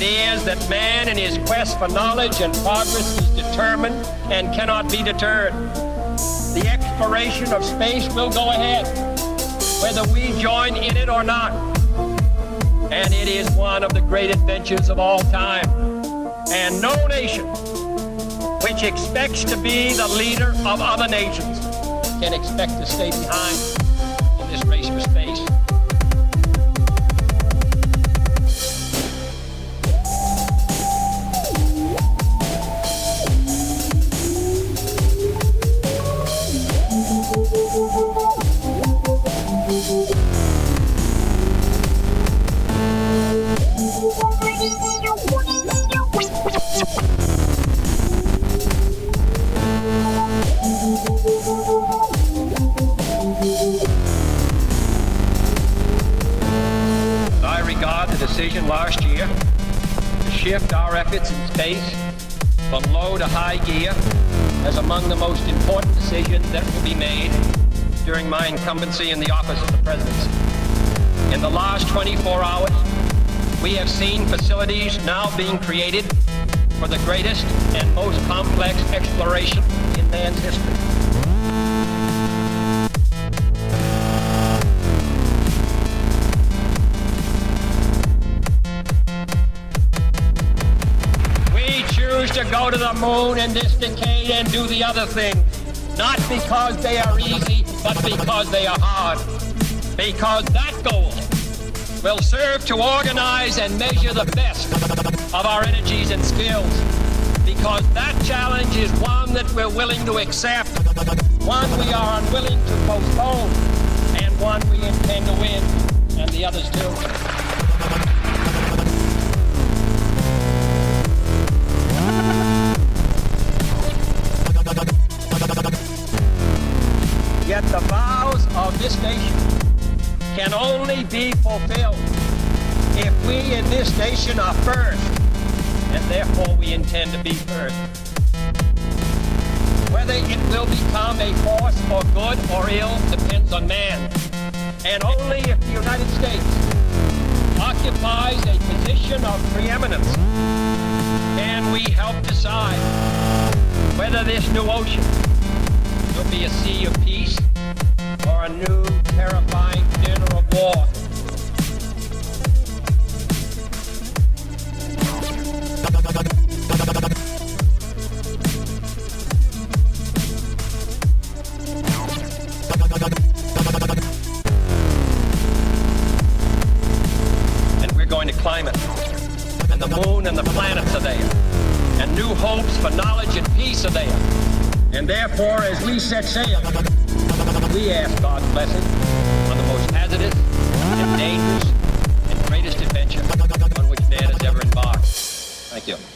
is that man in his quest for knowledge and progress is determined and cannot be deterred. The exploration of space will go ahead, whether we join in it or not. And it is one of the great adventures of all time. And no nation which expects to be the leader of other nations can expect to stay behind in this race for space. I regard the decision last year to shift our efforts in space from low to high gear as among the most important decisions that will be made during my incumbency in the office of the presidency. In the last 24 hours, we have seen facilities now being created for the greatest and most complex exploration in man's history. We choose to go to the moon in this decade and do the other things, not because they are easy, but because they are hard. Because that goal will serve to organize and measure the best of our energies and skills. Because that challenge is one that we're willing to accept, one we are unwilling to postpone, and one we intend to win, and the others too. Yet the vows of this nation can only be fulfilled if we in this nation are first, and therefore we intend to be first. Whether it will become a force for good or ill depends on man, and only if the United States occupies a position of preeminence can we help decide whether this new ocean will be a sea of peace or a new terrifying theater of war. And we're going to climb it. And the moon and the planets are there. And new hopes for knowledge and peace are there. And therefore, as we set sail, we ask God's blessing on the most hazardous and dangerous and greatest adventure on which man has ever embarked. Thank you.